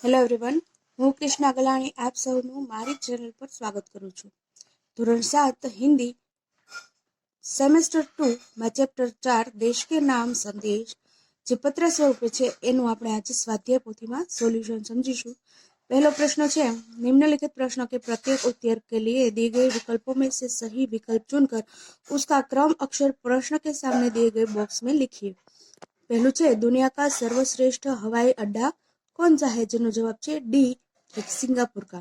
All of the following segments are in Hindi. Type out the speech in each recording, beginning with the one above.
હેલો એવરીવન, હું કૃષ્ણા ગલાણી આપ સૌનું મારી ચેનલ પર સ્વાગત કરું છું. ધોરણ 7 હિન્દી સેમેસ્ટર 2 માં ચેપ્ટર 4 દેશ કે નામ સંદેશ જે પત્ર સ્વરૂપે છે એનું આપણે આજે સ્વાધ્યાય પોથીમાં સોલ્યુશન समझीશું. पहला प्रश्न है निम्नलिखित प्रश्नों के प्रत्येक उत्तर के लिए दिए गए विकल्पों में से सही विकल्प चुनकर उसका क्रम अक्षर प्रश्न के सामने दिए गए बॉक्स में लिखिए. पहलू है दुनिया का सर्वश्रेष्ठ हवाई अड्डा कौन सा है? જેનો જવાબ છે डी सिंगापुर का.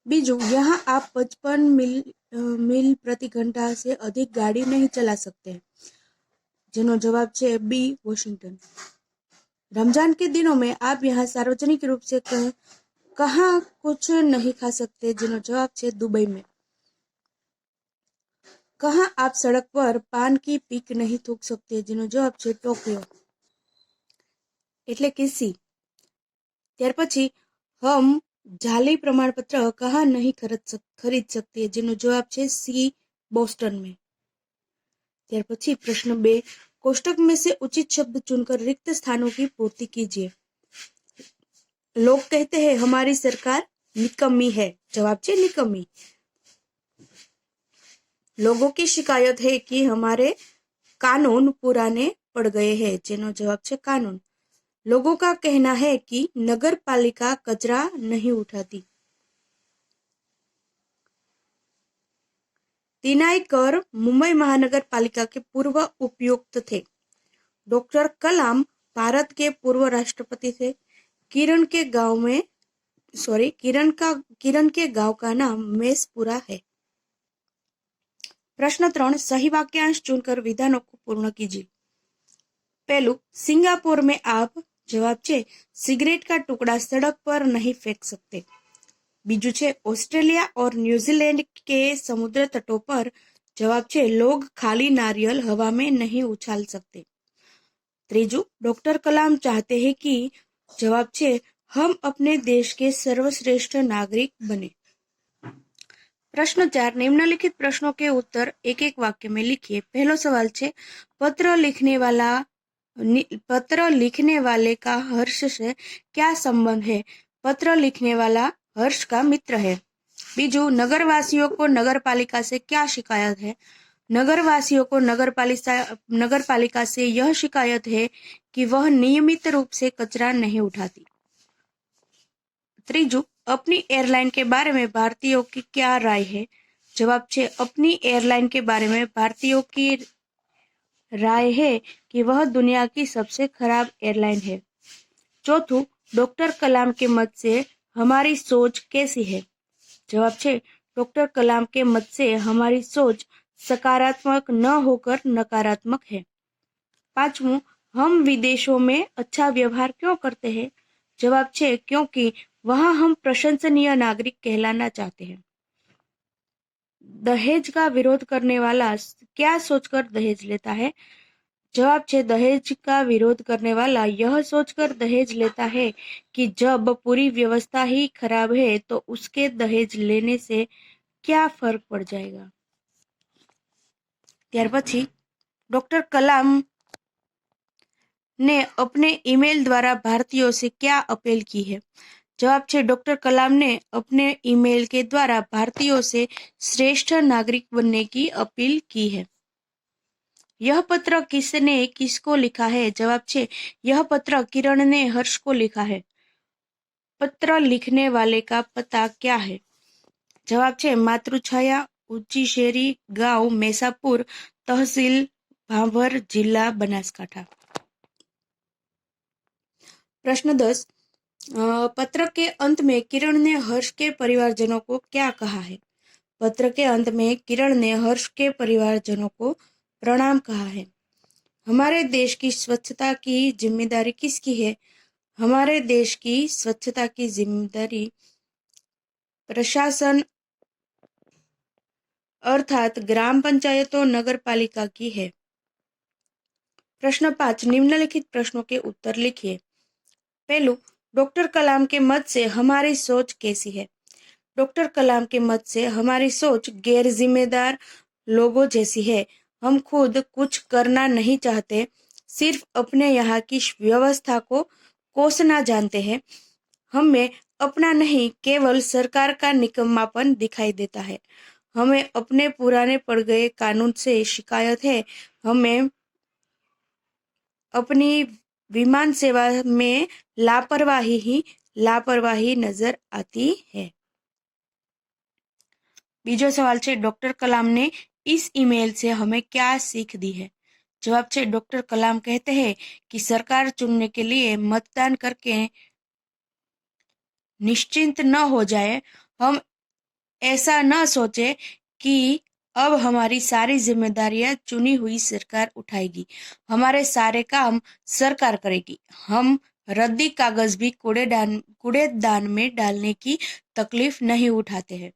बीजू यहाँ आप 55 मील प्रति घंटा से अधिक गाड़ी नहीं चला सकते. જેનો જવાબ છે बी वॉशिंगटन. रमजान के दिनों में आप यहाँ सार्वजनिक रूप से कहाँ कुछ नहीं खा सकते. જેનો જવાબ છે दुबई में. कहाँ आप सड़क पर पान की पीक नहीं थूक सकते. જેનો જવાબ છે टोक्यो એટલે કે सी. ત્યાર પછી हम जाली प्रमाण पत्र कहाँ नहीं खरीद सकते. જેનો જવાબ છે सी बोस्टन में. ત્યાર પછી प्रश्न 2 कोष्टक में से उचित शब्द चुनकर रिक्त स्थानों की पूर्ति कीजिए. लोग कहते हैं हमारी सरकार निकम्मी है. जवाब છે निकम्मी. लोगों की शिकायत है कि हमारे कानून पुराने पड़ गए हैं. જેનો જવાબ છે कानून. लोगों का कहना है कि नगर पालिका कचरा नहीं उठाती. तिनाईकर मुंबई महानगर पालिका के पूर्व उपायुक्त थे. डॉक्टर कलाम भारत के पूर्व राष्ट्रपति थे. किरण के गांव का नाम मेसपुरा है. प्रश्न 3 सही वाक्यांश चुनकर विधानों को पूर्ण कीजिए. पहलू सिंगापुर में आप जवाब છે सिगरेट का टुकड़ा सड़क पर नहीं फेंक सकते. बीजू છે ऑस्ट्रेलिया और न्यूजीलैंड के समुद्र तटों पर जवाब છે लोग खाली नारियल हवा में नहीं उछाल सकते. त्रीजू डॉक्टर कलाम चाहते हैं कि जवाब છે हम अपने देश के सर्वश्रेष्ठ नागरिक बने. प्रश्न 4 निम्नलिखित प्रश्नों के उत्तर एक एक वाक्य में लिखिए. पहला सवाल છે पत्र लिखने वाले का हर्ष से क्या संबंध है? पत्र लिखने वाला हर्ष का मित्र है. बीजू नगरवासियों को नगरपालिका से क्या शिकायत है? नगरवासियों को नगरपालिका से यह शिकायत है कि वह नियमित रूप से कचरा नहीं उठाती. त्रीजू अपनी एयरलाइन के बारे में भारतीयों की क्या राय है? जवाब છે अपनी एयरलाइन के बारे में भारतीयों की राय है कि वह दुनिया की सबसे खराब एयरलाइन है. चौथू डॉक्टर कलाम के मत से हमारी सोच कैसी है? जवाब છે डॉक्टर कलाम के मत से हमारी सोच सकारात्मक न होकर नकारात्मक है. पांचवू हम विदेशों में अच्छा व्यवहार क्यों करते हैं? जवाब છે क्योंकि वहां हम प्रशंसनीय नागरिक कहलाना चाहते हैं. दहेज का विरोध करने वाला क्या सोचकर दहेज लेता है? जवाब છે दहेज का विरोध करने वाला यह सोचकर दहेज लेता है कि जब पूरी व्यवस्था ही खराब है तो उसके दहेज लेने से क्या फर्क पड़ जाएगा. ત્યાર પછી डॉक्टर कलाम ने अपने ईमेल द्वारा भारतीयों से क्या अपील की है? जवाब છે डॉक्टर कलाम ने अपने ईमेल के द्वारा भारतीयों से श्रेष्ठ नागरिक बनने की अपील की है. यह पत्र किसने किसको लिखा है? जवाब છે यह पत्र किरण ने हर्ष को लिखा है. पत्र लिखने वाले का पता क्या है? जवाब છે मातृछाया ऊंची शेरी गांव मैसापुर तहसील भाभर जिला बनासकांठा. प्रश्न 10 पत्र के अंत में किरण ने हर्ष के परिवारजनों को क्या कहा है? पत्र के अंत में किरण ने हर्ष के परिवारजनों को प्रणाम कहा है. हमारे देश की स्वच्छता की जिम्मेदारी किसकी है? हमारे देश की स्वच्छता की जिम्मेदारी प्रशासन अर्थात ग्राम पंचायतों नगर पालिका की है. प्रश्न 5 निम्नलिखित प्रश्नों के उत्तर लिखिए. पहलू डॉक्टर कलाम के मत से हमारी सोच कैसी है? डॉक्टर कलाम के मत से हमारी सोच गैर जिम्मेदार लोगों जैसी है. हम खुद कुछ करना नहीं चाहते, सिर्फ अपने यहाँ की व्यवस्था को कोसना जानते हैं. हमें अपना नहीं, केवल सरकार का निकम्मापन दिखाई देता है। हमें अपने पुराने पड़ गए कानून से शिकायत है। हमें अपनी विमान सेवा में लापरवाही नजर आती है। बीजो सवाल है, डॉक्टर कलाम ने इस ईमेल से हमें क्या सीख दी है? जवाब है, डॉक्टर कलाम कहते हैं कि सरकार चुनने के लिए मतदान करके निश्चिंत न हो जाए। हम ऐसा न सोचे कि अब हमारी सारी जिम्मेदारियां चुनी हुई सरकार उठाएगी, हमारे सारे काम सरकार करेगी। हम रद्दी कागज भी कूड़ेदान में डालने की तकलीफ नहीं उठाते हैं।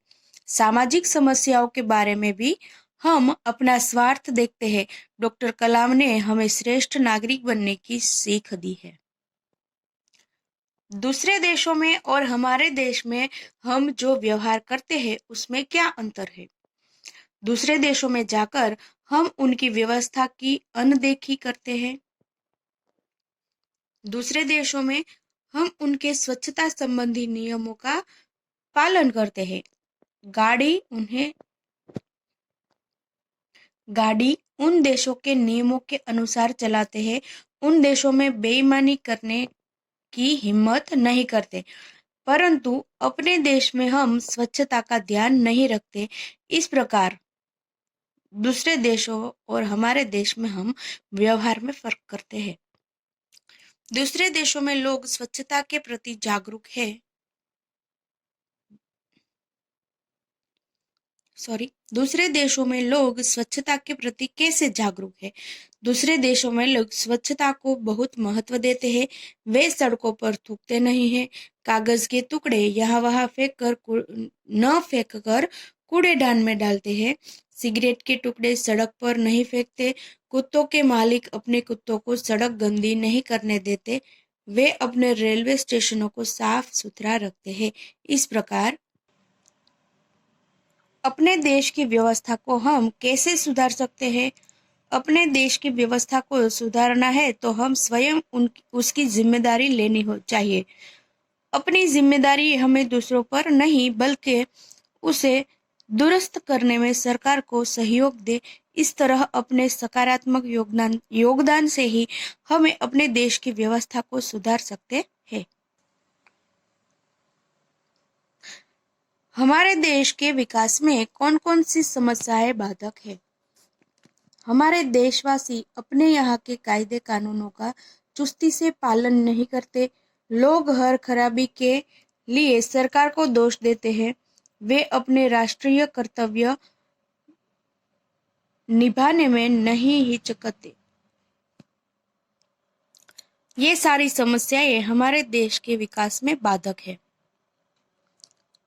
सामाजिक समस्याओं के बारे में भी हम अपना स्वार्थ देखते हैं। डॉक्टर कलाम ने हमें श्रेष्ठ नागरिक बनने की सीख दी है। दूसरे देशों में और हमारे देश में हम जो व्यवहार करते हैं उसमें क्या अंतर है? दूसरे देशों में जाकर हम उनकी व्यवस्था की अनदेखी करते हैं। दूसरे देशों में हम उनके स्वच्छता संबंधी नियमों का पालन करते हैं। गाड़ी उन देशों के नियमों के अनुसार चलाते हैं। उन देशों में बेईमानी करने की हिम्मत नहीं करते, परंतु अपने देश में हम स्वच्छता का ध्यान नहीं रखते। इस प्रकार दूसरे देशों और हमारे देश में हम व्यवहार में फर्क करते हैं। दूसरे देशों में लोग स्वच्छता के प्रति जागरूक है। दूसरे देशों में लोग स्वच्छता के प्रति कैसे जागरूक है? दूसरे देशों में लोग स्वच्छता को बहुत महत्व देते हैं। वे सड़कों पर थूकते नहीं हैं, कागज के टुकड़े यहाँ वहाँ फेंक कर कूड़ेदान में डालते हैं। सिगरेट के टुकड़े सड़क पर नहीं फेंकते। कुत्तों के मालिक अपने कुत्तों को सड़क गंदी नहीं करने देते। वे अपने रेलवे स्टेशनों को साफ सुथरा रखते हैं। इस प्रकार अपने देश की व्यवस्था को हम कैसे सुधार सकते हैं? अपने देश की व्यवस्था को सुधारना है तो हम स्वयं उसकी जिम्मेदारी लेनी चाहिए। अपनी जिम्मेदारी हमें दूसरों पर नहीं बल्कि उसे दुरुस्त करने में सरकार को सहयोग दे। इस तरह अपने सकारात्मक योगदान से ही हमें अपने देश की व्यवस्था को सुधार सकते हैं। हमारे देश के विकास में कौन कौन सी समस्याएं बाधक है? हमारे देशवासी अपने यहाँ के कायदे कानूनों का चुस्ती से पालन नहीं करते। लोग हर खराबी के लिए सरकार को दोष देते हैं। वे अपने राष्ट्रीय कर्तव्य निभाने में नहीं हिचकते। ये सारी समस्याएं हमारे देश के विकास में बाधक है।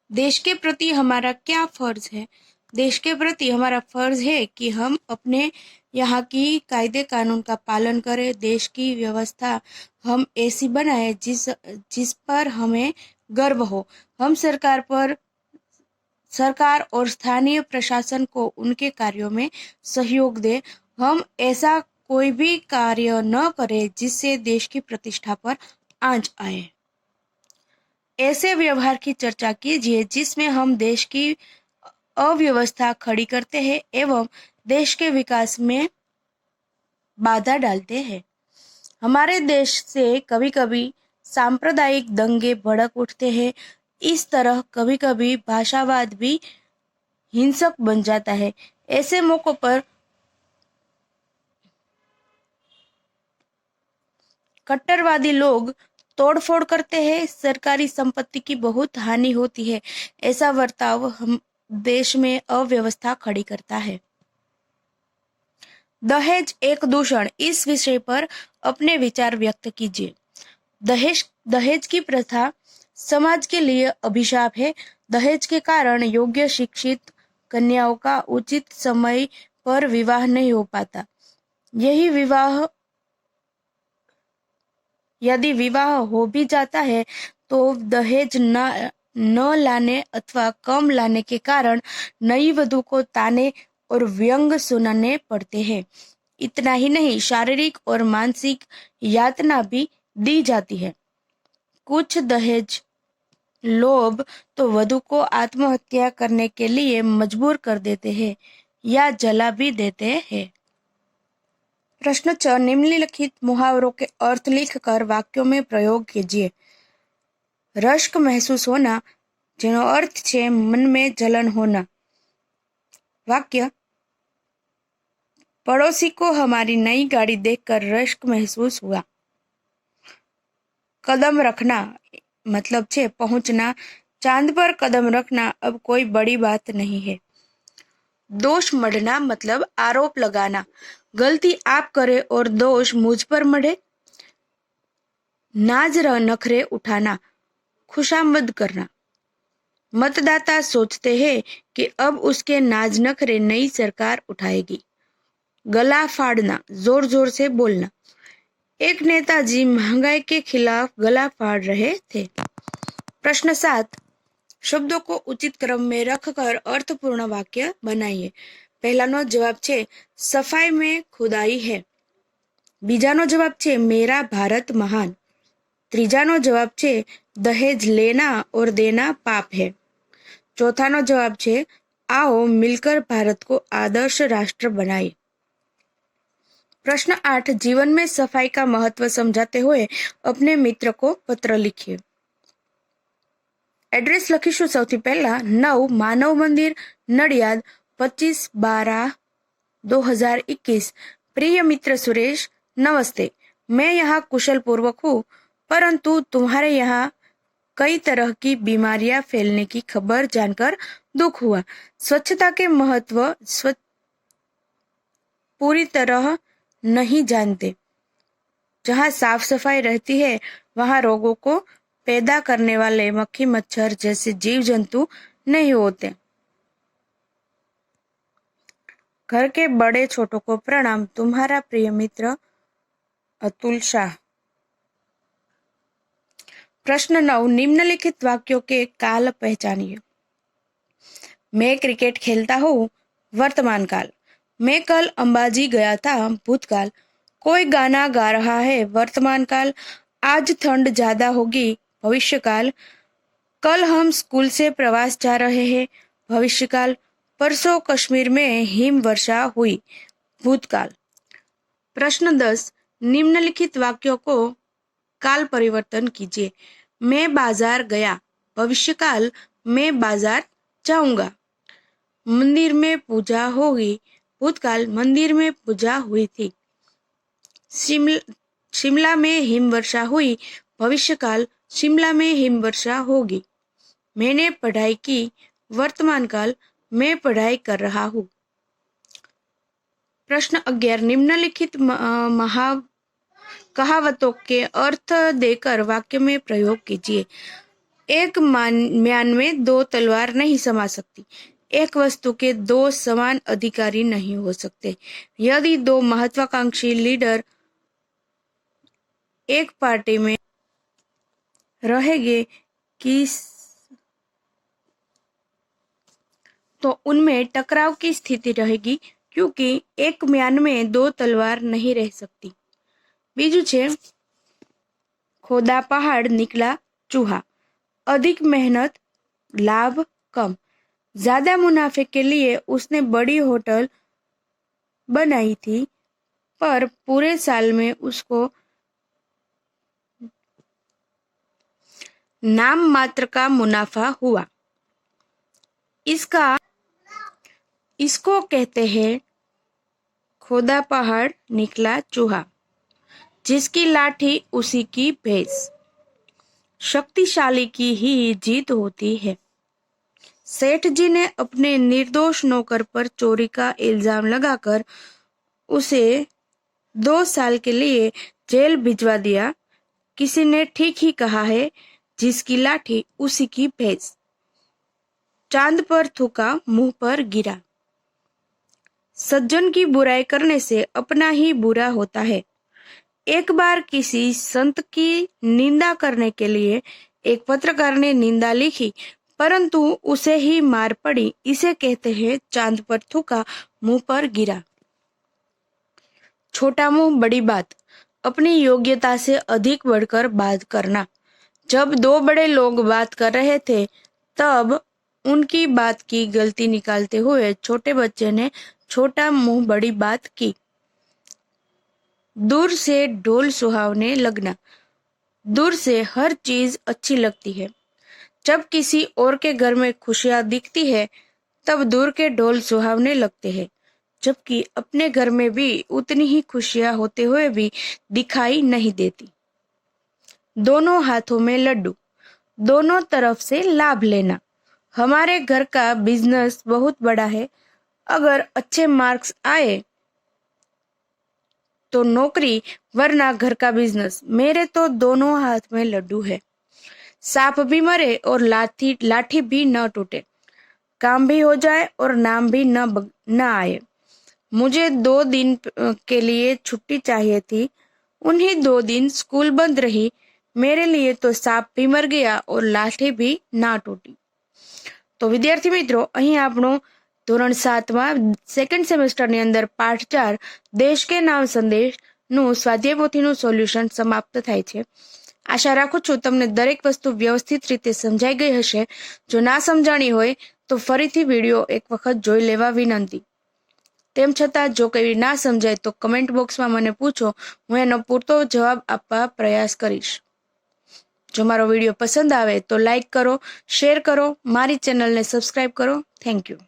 देश के प्रति हमारा क्या फर्ज है? देश के प्रति हमारा फर्ज है कि हम अपने यहाँ की कायदे कानून का पालन करें। देश की व्यवस्था हम ऐसी बनाए जिस पर हमें गर्व हो। हम सरकार और स्थानीय प्रशासन को उनके कार्यों में सहयोग दें। हम ऐसा कोई भी कार्य न करें जिससे देश की प्रतिष्ठा पर आंच आए। ऐसे व्यवहार की चर्चा कीजिए जिसमें हम देश की अव्यवस्था खड़ी करते हैं एवं देश के विकास में बाधा डालते हैं। हमारे देश से कभी कभी सांप्रदायिक दंगे भड़क उठते हैं। इस तरह कभी कभी भाषावाद भी हिंसक बन जाता है। ऐसे मौकों पर कट्टरवादी लोग तोड़फोड़ करते हैं। सरकारी संपत्ति की बहुत हानि होती है। ऐसा बर्ताव हम देश में अव्यवस्था खड़ी करता है। दहेज एक दूषण, इस विषय पर अपने विचार व्यक्त कीजिए। दहेज की प्रथा समाज के लिए अभिशाप है। दहेज के कारण योग्य शिक्षित कन्याओं का उचित समय पर विवाह नहीं हो पाता। यदि विवाह हो भी जाता है तो दहेज न लाने अथवा कम लाने के कारण नई वधू को ताने और व्यंग सुनाने पड़ते हैं। इतना ही नहीं, शारीरिक और मानसिक यातना भी दी जाती है। कुछ दहेज लोभ तो वधु को आत्महत्या करने के लिए मजबूर कर देते हैं या जला भी देते हैं। प्रश्न 6, निम्नलिखित मुहावरों के अर्थ लिखकर वाक्यों में प्रयोग कीजिए। रश्क महसूस होना, જેનો अर्थ છે मन में जलन होना। वाक्य, पड़ोसी को हमारी नई गाड़ी देखकर रश्क महसूस हुआ। कदम रखना मतलब छे पहुंचना, चांद पर कदम रखना अब कोई बड़ी बात नहीं है। दोष मढ़ना मतलब आरोप लगाना, गलती आप करे और दोष मुझ पर मढ़े। नाज नखरे उठाना, खुशामद करना। मतदाता सोचते हैं कि अब उसके नाज नखरे नई सरकार उठाएगी। गला फाड़ना, जोर जोर से बोलना। एक नेताजी महंगाई के खिलाफ गला फाड़ रहे थे। प्रश्न 7, शब्दों को उचित क्रम में रखकर अर्थपूर्ण वाक्य बनाइए। पहलानो जवाब छे सफाई में खुदाई है। बीजानो जवाब छे मेरा भारत महान। त्रीजानो जवाब छे दहेज लेना और देना पाप है। चौथानो जवाब छे आओ मिलकर भारत को आदर्श राष्ट्र बनाए। प्रश्न 8, जीवन में सफाई का महत्व समझाते हुए अपने मित्र को पत्र लिखिए। एड्रेस लखीशु सौथी पहला 9 मानव मंदिर नडियाद 25/12/2021। प्रिय मित्र सुरेश, नमस्ते। मैं यहाँ कुशल पूर्वक हूँ, परंतु तुम्हारे यहाँ कई तरह की बीमारियां फैलने की खबर जानकर दुख हुआ। स्वच्छता के महत्व पूरी तरह नहीं जानते। जहाँ साफ सफाई रहती है वहाँ रोगों को पैदा करने वाले मक्खी मच्छर जैसे जीव जंतु नहीं होते। घर के बड़े छोटों को प्रणाम, तुम्हारा प्रिय मित्र अतुल शाह। प्रश्न 9, निम्नलिखित वाक्यों के काल पहचानिए। मैं क्रिकेट खेलता हूँ, वर्तमान काल। मैं कल अंबाजी गया था, भूतकाल। कोई गाना गा रहा है, वर्तमान काल। आज ठंड ज्यादा होगी, भविष्यकाल। कल हम स्कूल से प्रवास जा रहे हैं, भविष्यकाल। परसों कश्मीर में हिम वर्षा हुई, भूतकाल। प्रश्न 10, निम्नलिखित वाक्यों को काल परिवर्तन कीजिए। मैं बाजार गया, भविष्यकाल। मैं बाजार जाऊंगा। मंदिर में पूजा होगी, भूतकाल। मंदिर में पूजा हुई थी। शिमला में हिमवर्षा हुई, भविष्यकाल। शिमला में हिमवर्षा होगी। मैंने पढ़ाई की, वर्तमान काल। मैं पढ़ाई कर रहा हूँ। प्रश्न 11, निम्नलिखित कहावतों के अर्थ देकर वाक्य में प्रयोग कीजिए। एक म्यान में दो तलवार नहीं समा सकती। एक वस्तु के दो समान अधिकारी नहीं हो सकते। यदि दो महत्वाकांक्षी लीडर एक पार्टी में रहेंगे तो उनमें टकराव की स्थिति रहेगी, क्योंकि एक म्यान में दो तलवार नहीं रह सकती। बीजू छे खोदा पहाड़ निकला चूहा। अधिक मेहनत, लाभ कम। ज्यादा मुनाफे के लिए उसने बड़ी होटल बनाई थी, पर पूरे साल में उसको नाम मात्र का मुनाफा हुआ। इसको कहते हैं खोदा पहाड़ निकला चूहा। जिसकी लाठी उसी की भैंस। शक्तिशाली की ही जीत होती है। सेठ जी ने अपने निर्दोष नौकर पर चोरी का इल्जाम लगाकर उसे 2 साल के लिए जेल भिजवा दिया। किसी ने ठीक ही कहा है, जिसकी लाठी उसी की भैंस। चांद पर थूका, मुंह पर गिरा। सज्जन की बुराई करने से अपना ही बुरा होता है। एक बार किसी संत की निंदा करने के लिए एक पत्रकार ने निंदा लिखी, परंतु उसे ही मार पड़ी। इसे कहते हैं चांद पर थूका, मुंह पर गिरा। छोटा मुंह बड़ी बात, अपनी योग्यता से अधिक बढ़कर बात करना। जब दो बड़े लोग बात कर रहे थे तब उनकी बात की गलती निकालते हुए छोटे बच्चे ने छोटा मुंह बड़ी बात की। दूर से ढोल सुहावने लगना। दूर से हर चीज अच्छी लगती है। जब किसी और के घर में खुशियां दिखती है तब दूर के ढोल सुहावने लगते हैं, जबकि अपने घर में भी उतनी ही खुशियां होते हुए भी दिखाई नहीं देती। दोनों हाथों में लड्डू। दोनों तरफ से लाभ लेना। हमारे घर का बिजनेस बहुत बड़ा है। अगर अच्छे मार्क्स आए तो नौकरी, वरना घर का बिजनेस। मेरे तो दोनों हाथ में लड्डू है। सांप भी मरे और लाठी लाठी भी न टूटे। काम भी हो जाए और नाम भी न आए। मुझे 2 दिन के लिए छुट्टी चाहिए थी। उन्हीं 2 दिन स्कूल बंद रही। मेरे लिए तो सांप भी मर गया और लाठी भी ना टूटी। तो विद्यार्थी मित्रों, અહીં આપણો ધોરણ 7માં સેકન્ડ સેમેસ્ટરની અંદર પાઠ 4 દેશ કે નામ સંદેશનું સ્વાધ્યાય પોથીનું સોલ્યુશન સમાપ્ત થાય છે. આશા રાખું છું તમને દરેક વસ્તુ વ્યવસ્થિત રીતે સમજાઈ ગઈ હશે. જો ના સમજાણી હોય તો ફરીથી વિડીયો એક વખત જોઈ લેવા વિનંતી. તેમ છતાં જો કંઈ ના સમજાય તો કમેન્ટ બોક્સમાં મને પૂછો, હું એનો પૂરતો જવાબ આપવા પ્રયાસ કરીશ. જો મારો વિડીયો પસંદ આવે તો લાઈક કરો, શેર કરો, મારી ચેનલને સબસ્ક્રાઇબ કરો. Thank you.